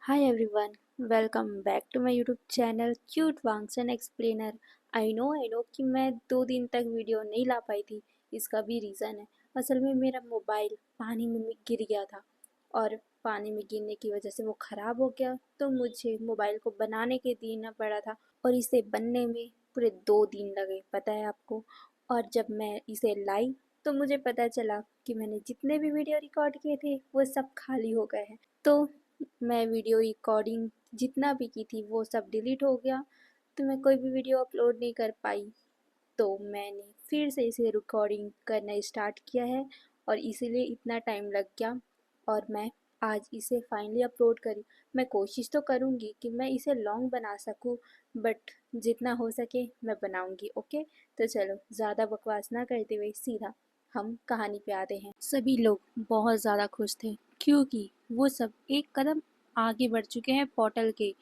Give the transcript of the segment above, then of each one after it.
Hi everyone, welcome back to my YouTube channel Cute Wangs and Explainer। I know कि मैं 2 दिन तक video नहीं ला पाई थी। इसका भी रीज़न है। असल में मेरा मोबाइल पानी में गिर गया था और पानी में गिरने की वजह से वो ख़राब हो गया, तो मुझे मोबाइल को बनाने के देना पड़ा था और इसे बनने में पूरे 2 दिन लगे, पता है आपको। और जब मैं इसे लाई तो मुझे पता चला कि मैंने जितने भी वीडियो रिकॉर्ड किए थे वो सब खाली हो गए हैं। तो मैं वीडियो रिकॉर्डिंग जितना भी की थी वो सब डिलीट हो गया, तो मैं कोई भी वीडियो अपलोड नहीं कर पाई। तो मैंने फिर से इसे रिकॉर्डिंग करना स्टार्ट किया है और इसीलिए इतना टाइम लग गया। और मैं आज इसे फाइनली अपलोड करी। मैं कोशिश तो करूँगी कि मैं इसे लॉन्ग बना सकूँ, बट जितना हो सके मैं बनाऊँगी। ओके, तो चलो ज़्यादा बकवास ना करते हुए सीधा हम कहानी पे आते हैं। सभी लोग बहुत ज़्यादा खुश थे क्योंकि वो सब एक कदम आगे बढ़ चुके हैं पोर्टल के।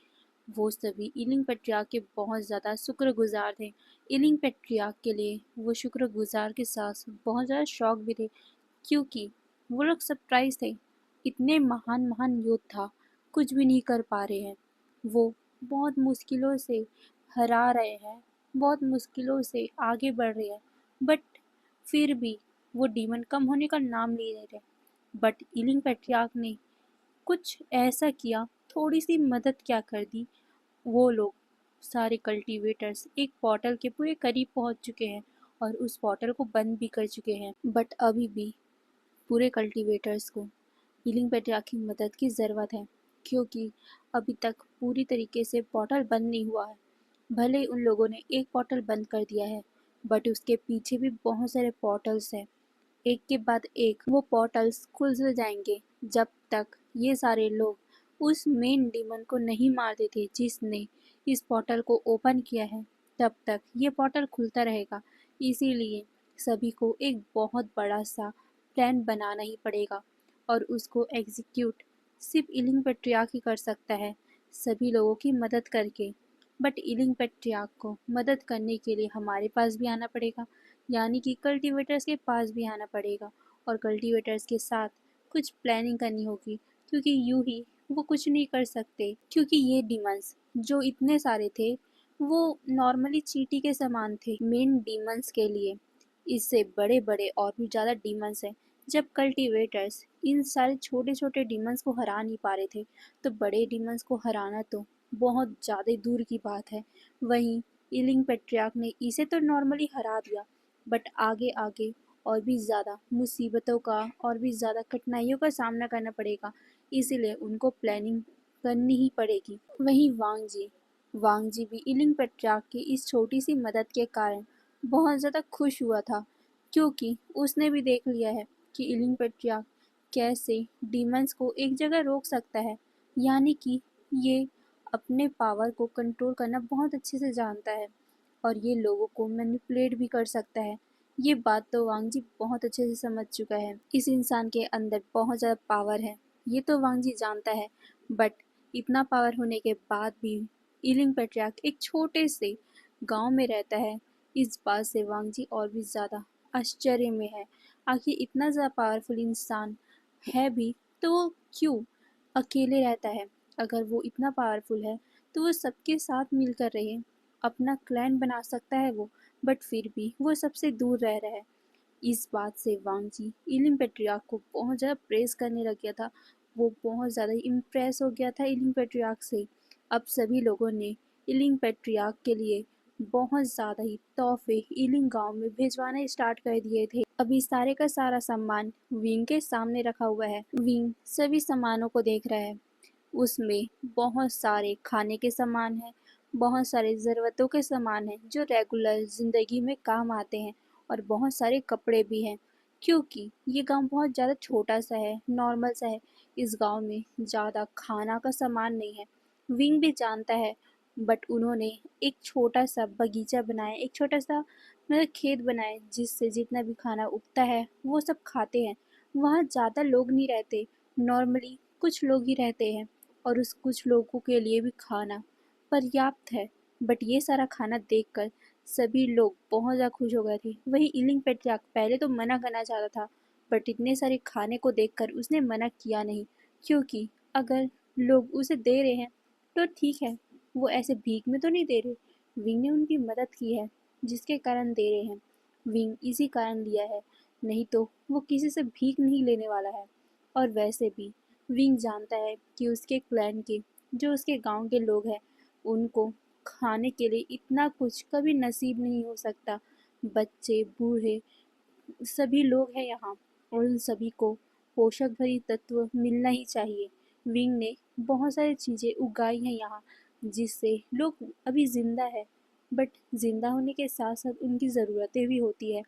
वो सभी इलिंग पेट्रियार्क के बहुत ज़्यादा शुक्रगुजार थे। इलिंग पेट्रियार्क के लिए वो शुक्रगुजार के साथ बहुत ज़्यादा शौक भी थे, क्योंकि वो लोग सरप्राइज थे। इतने महान महान योद्धा कुछ भी नहीं कर पा रहे हैं। वो बहुत मुश्किलों से हरा रहे हैं, बहुत मुश्किलों से आगे बढ़ रहे हैं, बट फिर भी वो डीमन कम होने का नाम नहीं ले रहे। बट इलिंग पेट्रियार्क ने कुछ ऐसा किया, थोड़ी सी मदद क्या कर दी। वो लोग सारे कल्टीवेटर्स एक पोर्टल के पूरे करीब पहुंच चुके हैं और उस पोर्टल को बंद भी कर चुके हैं, बट अभी भी पूरे कल्टीवेटर्स को हीलिंग पेट्रियार्क की मदद की ज़रूरत है, क्योंकि अभी तक पूरी तरीके से पोर्टल बंद नहीं हुआ है। भले ही उन लोगों ने एक पोर्टल बंद कर दिया है, बट उसके पीछे भी बहुत सारे पोर्टल्स हैं। एक के बाद एक वो पोर्टल्स खुलते जाएंगे जब तक ये सारे लोग उस मेन डीमन को नहीं मार देते जिसने इस पोर्टल को ओपन किया है। तब तक ये पोर्टल खुलता रहेगा। इसीलिए सभी को एक बहुत बड़ा सा प्लान बनाना ही पड़ेगा और उसको एग्जीक्यूट सिर्फ इलिंग पेट्रियार्क ही कर सकता है, सभी लोगों की मदद करके। बट इलिंग पेट्रियार्क को मदद करने के लिए हमारे पास भी आना पड़ेगा, यानी कि कल्टीवेटर्स के पास भी आना पड़ेगा और कल्टीवेटर्स के साथ कुछ प्लानिंग करनी होगी, क्योंकि यूं ही वो कुछ नहीं कर सकते। क्योंकि ये डीमंस जो इतने सारे थे वो नॉर्मली चींटी के समान थे मेन डीमंस के लिए। इससे बड़े बड़े और भी ज़्यादा डीमंस हैं। जब कल्टीवेटर्स इन सारे छोटे छोटे डीमंस को हरा नहीं पा रहे थे, तो बड़े डीमंस को हराना तो बहुत ज़्यादा दूर की बात है। वहीं इलिंग पेट्रियार्क ने इसे तो नॉर्मली हरा दिया, बट आगे आगे और भी ज़्यादा मुसीबतों का और भी ज़्यादा कठिनाइयों का सामना करना पड़ेगा। इसीलिए उनको प्लानिंग करनी ही पड़ेगी। वहीं वांग जी भी इलिंग पेट्रियार्क की इस छोटी सी मदद के कारण बहुत ज़्यादा खुश हुआ था, क्योंकि उसने भी देख लिया है कि इलिंग पेट्रियार्क कैसे डीमंस को एक जगह रोक सकता है, यानी कि ये अपने पावर को कंट्रोल करना बहुत अच्छे से जानता है और ये लोगों को मैनिपुलेट भी कर सकता है। ये बात तो वांग जी बहुत अच्छे से समझ चुका है। इस इंसान के अंदर बहुत ज़्यादा पावर है, ये तो वांग जी जानता है। बट इतना पावर होने के बाद भी इलिंग पेट्रियार्क एक छोटे से गांव में रहता है। इस बात से वांग जी और भी ज़्यादा आश्चर्य में है। आखिर इतना ज़्यादा पावरफुल इंसान है भी तो वो क्यों अकेले रहता है। अगर वो इतना पावरफुल है तो वो सबके साथ मिलकर रहे, अपना क्लैन बना सकता है वो, बट फिर भी वो सबसे दूर रह रहा है। इस बात से वांग जी इलिंग पेट्रियार्क को बहुत ज़्यादा प्रेस करने लग गया था। वो बहुत ज़्यादा इम्प्रेस हो गया था इलिंग पेट्रियार्क से। अब सभी लोगों ने इलिंग पेट्रियार्क के लिए बहुत ज़्यादा ही तोहफे इलिंग गांव में भिजवाना स्टार्ट कर दिए थे। अभी सारे का सारा सामान विंग के सामने रखा हुआ है। विंग सभी सामानों को देख रहा है। उसमें बहुत सारे खाने के सामान हैं, बहुत सारे ज़रूरतों के सामान हैं जो रेगुलर ज़िंदगी में काम आते हैं, और बहुत सारे कपड़े भी हैं, क्योंकि ये गांव बहुत ज़्यादा छोटा सा है, नॉर्मल सा है। इस गांव में ज़्यादा खाना का सामान नहीं है, विंग भी जानता है। बट उन्होंने एक छोटा सा बगीचा बनाया, एक छोटा सा मतलब खेत बनाए, जिससे जितना भी खाना उगता है वो सब खाते हैं। वहाँ ज़्यादा लोग नहीं रहते, नॉर्मली कुछ लोग ही रहते हैं और उस कुछ लोगों के लिए भी खाना पर्याप्त है। बट ये सारा खाना देखकर सभी लोग बहुत ज़्यादा खुश हो गए थे। वही इलिंग पेट्रियार्क पहले तो मना करना चाहता था, बट इतने सारे खाने को देखकर उसने मना किया नहीं, क्योंकि अगर लोग उसे दे रहे हैं तो ठीक है, वो ऐसे भीख में तो नहीं दे रहे। विंग ने उनकी मदद की है, जिसके कारण दे रहे हैं। विंग इसी कारण लिया है, नहीं तो वो किसी से भीख नहीं लेने वाला है। और वैसे भी विंग जानता है कि उसके क्लैन के, जो उसके गांव के लोग हैं, उनको खाने के लिए इतना कुछ कभी नसीब नहीं हो सकता। बच्चे, बूढ़े, सभी लोग हैं यहाँ, और उन सभी को पोषक भरी तत्व मिलना ही चाहिए। विंग ने बहुत सारी चीज़ें उगाई हैं यहाँ, जिससे लोग अभी ज़िंदा है। बट ज़िंदा होने के साथ साथ उनकी ज़रूरतें भी होती है,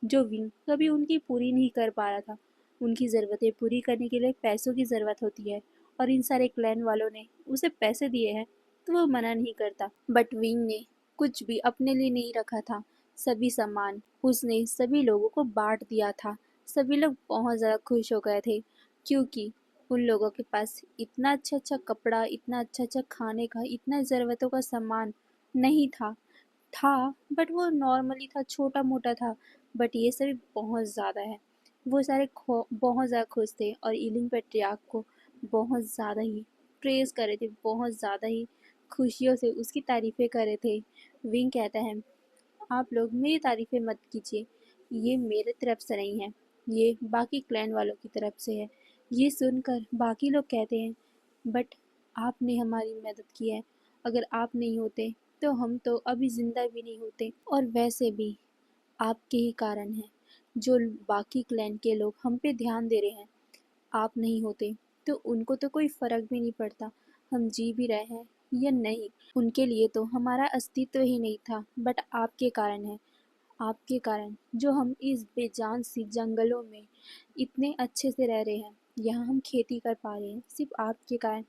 जो विंग कभी उनकी पूरी नहीं कर पा रहा था। उनकी ज़रूरतें पूरी करने के लिए पैसों की ज़रूरत होती है, और इन सारे क्लैन वालों ने उसे पैसे दिए हैं, तो वो मना नहीं करता। बट विंग ने कुछ भी अपने लिए नहीं रखा था। सभी सामान उसने सभी लोगों को बाँट दिया था। सभी लोग बहुत ज़्यादा खुश हो गए थे, क्योंकि उन लोगों के पास इतना अच्छा-अच्छा कपड़ा, इतना अच्छा-अच्छा खाने का, इतना ज़रूरतों का सामान नहीं था। बट वो नॉर्मली था, छोटा-मोटा था, बट ये सभी बहुत ज़्यादा है। वो सारे बहुत ज़्यादा खुश थे, और ईलिंग पैट्रियार्क को बहुत ज़्यादा ही प्रेज़ कर रहे थे, बहुत ज़्यादा ही खुशियों से उसकी तारीफ़ें कर रहे थे। विंग कहता है, आप लोग मेरी तारीफ़ें मत कीजिए, ये मेरे तरफ से नहीं है, ये बाकी क्लैन वालों की तरफ से है। ये सुनकर बाकी लोग कहते हैं, बट आपने हमारी मदद की है, अगर आप नहीं होते तो हम तो अभी ज़िंदा भी नहीं होते, और वैसे भी आपके ही कारण है जो बाकी क्लैन के लोग हम पे ध्यान दे रहे हैं। आप नहीं होते तो उनको तो कोई फ़र्क भी नहीं पड़ता, हम जी भी रहे हैं या नहीं। उनके लिए तो हमारा अस्तित्व ही नहीं था, बट आपके कारण है। आपके कारण जो हम इस बेजान सी जंगलों में इतने अच्छे से रह रहे हैं, यहाँ हम खेती कर पा रहे हैं, सिर्फ आपके कारण।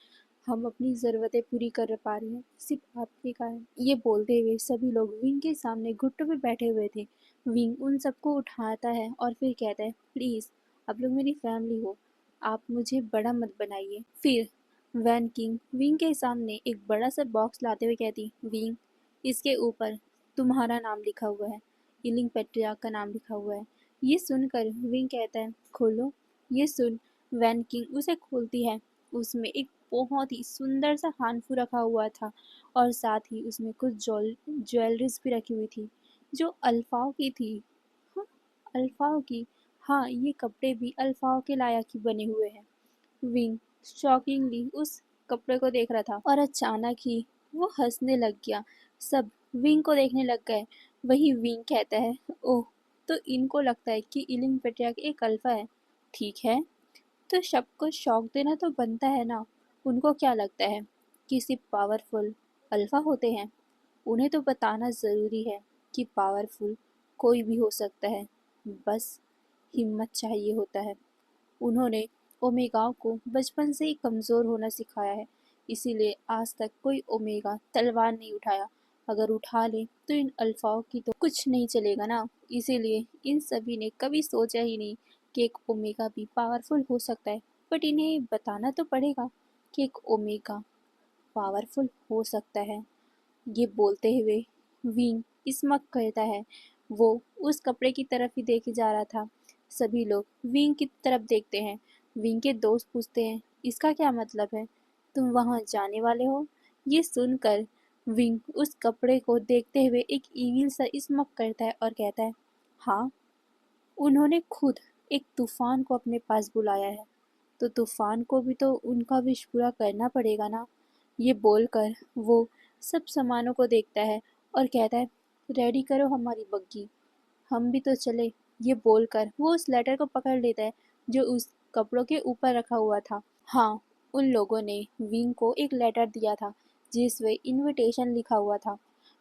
हम अपनी ज़रूरतें पूरी कर पा रहे हैं, सिर्फ आपके कारण। ये बोलते हुए सभी लोग विंग के सामने घुटनों पे बैठे हुए थे। विंग उन सबको उठाता है और फिर कहता है, प्लीज़ आप लोग मेरी फैमिली हो, आप मुझे बड़ा मत बनाइए। फिर वैन किंग विंग के सामने एक बड़ा सा बॉक्स लाते हुए कहती, विंग, इसके ऊपर तुम्हारा नाम लिखा हुआ है, ईलिंग पेट्रियार्क का नाम लिखा हुआ है। ये सुनकर विंग कहता है, खोलो। ये सुन वैन किंग उसे खोलती है। उसमें एक बहुत ही सुंदर सा हानफू रखा हुआ था, और साथ ही उसमें कुछ ज्वेलरीज भी रखी हुई थी, जो अल्फाओं की थी। हाँ, अल्फाओं की। हाँ, ये कपड़े भी अल्फाओं के लायक ही बने हुए हैं। विंग शॉकिंगली उस कपड़े को देख रहा था, और अचानक ही वो हंसने लग गया। सब विंग को देखने लग गए। वही विंग कहता है, ओह, तो इनको लगता है कि इलिंग पेट्रियार्क एक अल्फा है। ठीक है, तो सबको शौक देना तो बनता है ना। उनको क्या लगता है कि सिर्फ पावरफुल अल्फा होते हैं? उन्हें तो बताना ज़रूरी है कि पावरफुल कोई भी हो सकता है, बस हिम्मत चाहिए होता है। उन्होंने ओमेगाओं को बचपन से ही कमज़ोर होना सिखाया है, इसीलिए आज तक कोई ओमेगा तलवार नहीं उठाया। अगर उठा ले तो इन अल्फाओं की तो कुछ नहीं चलेगा ना। इसीलिए इन सभी ने कभी सोचा ही नहीं कि एक ओमेगा भी पावरफुल हो सकता है। बट इन्हें बताना तो पड़ेगा कि एक ओमेगा पावरफुल हो सकता है। ये बोलते हुए विंग स्मक करता है। वो उस कपड़े की तरफ ही देखे जा रहा था। सभी लोग विंग की तरफ देखते हैं। विंग के दोस्त पूछते हैं, इसका क्या मतलब है? तुम वहां जाने वाले हो? ये सुनकर विंग उस कपड़े को देखते हुए एक ईविल सा स्मक करता है और कहता है, हाँ, उन्होंने खुद एक तूफान को अपने पास बुलाया है, तो तूफान को भी तो उनका विश पूरा करना पड़ेगा ना। ये बोलकर वो सब सामानों को देखता है और कहता है, रेडी करो हमारी बग्गी, हम भी तो चले। ये बोलकर वो उस लेटर को पकड़ लेता है, जो उस कपड़ों के ऊपर रखा हुआ था। हाँ, उन लोगों ने विंग को एक लेटर दिया था, जिसमें इनविटेशन लिखा हुआ था।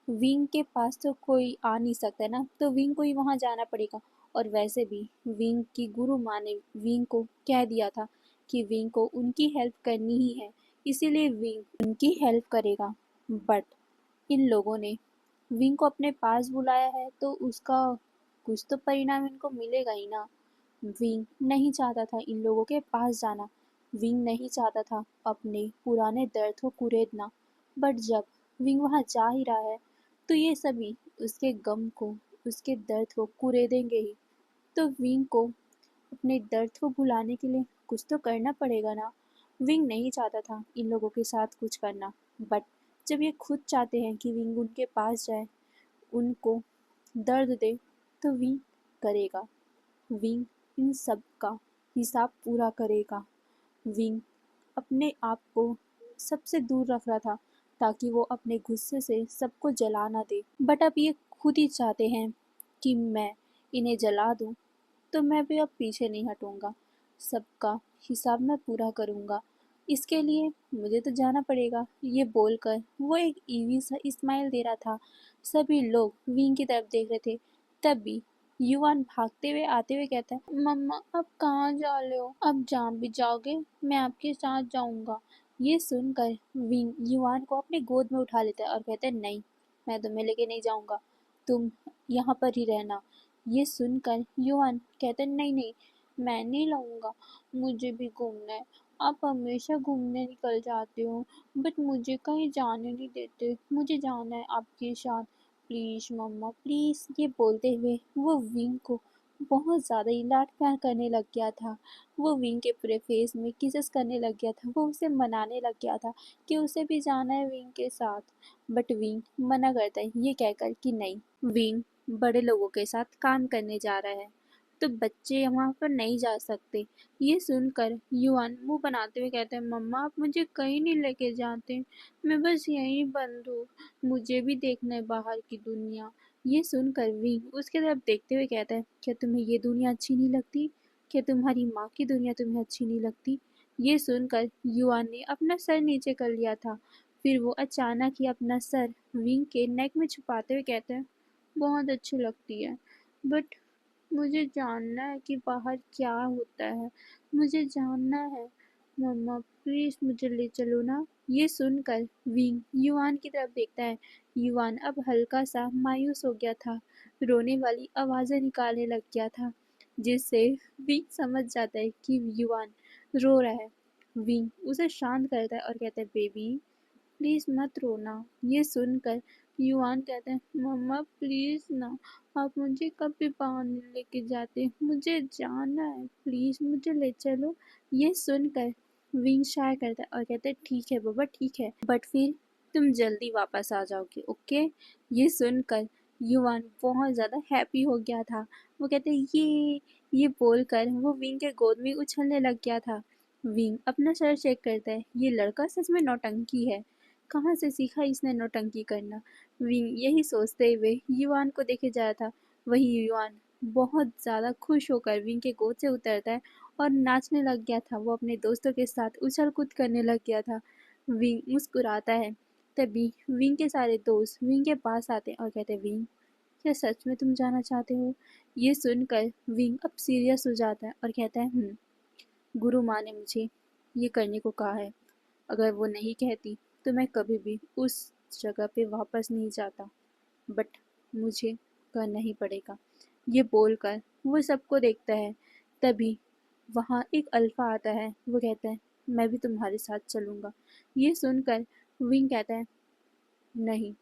विंग के पास तो कोई आ नहीं सकता ना, तो विंग को ही वहाँ जाना पड़ेगा। और वैसे भी विंग की गुरु माँ ने विंग को कह दिया था कि विंग को उनकी हेल्प करनी ही है, इसीलिए विंग उनकी हेल्प करेगा। बट इन लोगों ने विंग को अपने पास बुलाया है, तो उसका कुछ तो परिणाम इनको मिलेगा ही ना। विंग नहीं चाहता था इन लोगों के पास जाना। विंग नहीं चाहता था अपने पुराने दर्द को कुरेदना। बट जब विंग वहाँ जा ही रहा है, तो ये सभी उसके गम को, उसके दर्द को कुरेदेंगे ही। तो विंग को अपने दर्द को भुलाने के लिए कुछ तो करना पड़ेगा ना। विंग नहीं चाहता था इन लोगों के साथ कुछ करना, बट जब ये खुद चाहते हैं कि विंग उनके पास जाए, उनको दर्द दे, तो विंग करेगा। विंग इन सब का हिसाब पूरा करेगा। विंग अपने आप को सबसे दूर रख रहा था ताकि वो अपने गुस्से से सबको जला ना दे, बट अब ये खुद ही चाहते हैं कि मैं इन्हें जला दूं, तो मैं भी अब पीछे नहीं हटूंगा। सबका हिसाब मैं पूरा करूंगा। इसके लिए मुझे तो जाना पड़ेगा। ये बोलकर वो एक ईवी सा स्माइल दे रहा था। सभी लोग विंग की तरफ देख रहे थे। तभी युवान भागते हुए आते हुए कहता है, मम्मा अब कहाँ जा रहे हो? अब जहाँ भी जाओगे मैं आपके साथ जाऊंगा। ये सुनकर विंग युवान को अपने गोद में उठा लेता है और कहता है, नहीं, मैं तुम्हें लेके नहीं जाऊंगा, तुम यहाँ पर ही रहना। ये सुनकर युवान कहते, नहीं नहीं, मैं नहीं लाऊंगा, मुझे भी घूमना है। आप हमेशा घूमने निकल जाते हो, बट मुझे कहीं जाने नहीं देते। मुझे जाना है आपके साथ, प्लीज़ मम्मा प्लीज़। ये बोलते हुए वो विंग को बहुत ज़्यादा ही लाड प्यार करने लग गया था। वो विंग के पूरे फेस में किसेस करने लग गया था। वो उसे मनाने लग गया था कि उसे भी जाना है विंग के साथ, बट विंग मना करता है ये कहकर कि नहीं, विंग बड़े लोगों के साथ काम करने जा रहा है, तो बच्चे वहाँ पर नहीं जा सकते। ये सुनकर युवान मुंह बनाते हुए कहते हैं, मम्मा आप मुझे कहीं नहीं लेके जाते, मैं बस यहीं बंद हूँ, मुझे भी देखना है बाहर की दुनिया। ये सुनकर विंग उसके तरफ देखते हुए कहता है, क्या तुम्हें ये दुनिया अच्छी नहीं लगती? क्या तुम्हारी माँ की दुनिया तुम्हें अच्छी नहीं लगती? ये सुनकर युवान ने अपना सर नीचे कर लिया था। फिर वो अचानक ही अपना सर विंग के नेक में छुपाते हुए कहते हैं, बहुत अच्छी लगती है, बट मुझे जानना है कि बाहर क्या होता है, मुझे जानना है, मम्मा प्लीज़ मुझे ले चलो ना। ये सुनकर विंग युवान की तरफ देखता है। युवान अब हल्का सा मायूस हो गया था, रोने वाली आवाज़ें निकालने लग गया था, जिससे विंग समझ जाता है कि युवान रो रहा है। विंग उसे शांत करता है और कहता है, बेबी प्लीज़ मत रोना। ये सुनकर युवान कहते हैं, मम्मा प्लीज़ ना, आप मुझे कभी बाहर नहीं लेके जाते, मुझे जाना है, प्लीज़ मुझे ले चलो। ये सुनकर विंग शाय करता है और कहते हैं, ठीक है बाबा ठीक है, बट फिर तुम जल्दी वापस आ जाओगे, ओके? ये सुनकर युवान बहुत ज़्यादा हैप्पी हो गया था। वो कहते हैं, ये बोलकर वो विंग के गोद में उछलने लग गया था। विंग अपना सर चेक करता है, ये लड़का सच में नौटंकी है, कहाँ से सीखा इसने नौटंकी करना? विंग यही सोचते हुए युवान को देखे जा रहा था। वही युवान बहुत ज़्यादा खुश होकर विंग के गोद से उतरता है और नाचने लग गया था। वो अपने दोस्तों के साथ उछल कूद करने लग गया था। विंग मुस्कुराता है। तभी विंग के सारे दोस्त विंग के पास आते हैं और कहते हैं, विंग क्या सच में तुम जाना चाहते हो? ये सुनकर विंग अब सीरियस हो जाता है और कहता है, गुरु माँ ने मुझे ये करने को कहा है, अगर वो नहीं कहती तो मैं कभी भी उस जगह पे वापस नहीं जाता, बट मुझे करना ही पड़ेगा। ये बोलकर वो सबको देखता है। तभी वहाँ एक अल्फा आता है। वो कहता है, मैं भी तुम्हारे साथ चलूँगा। ये सुनकर विंग कहता है, नहीं,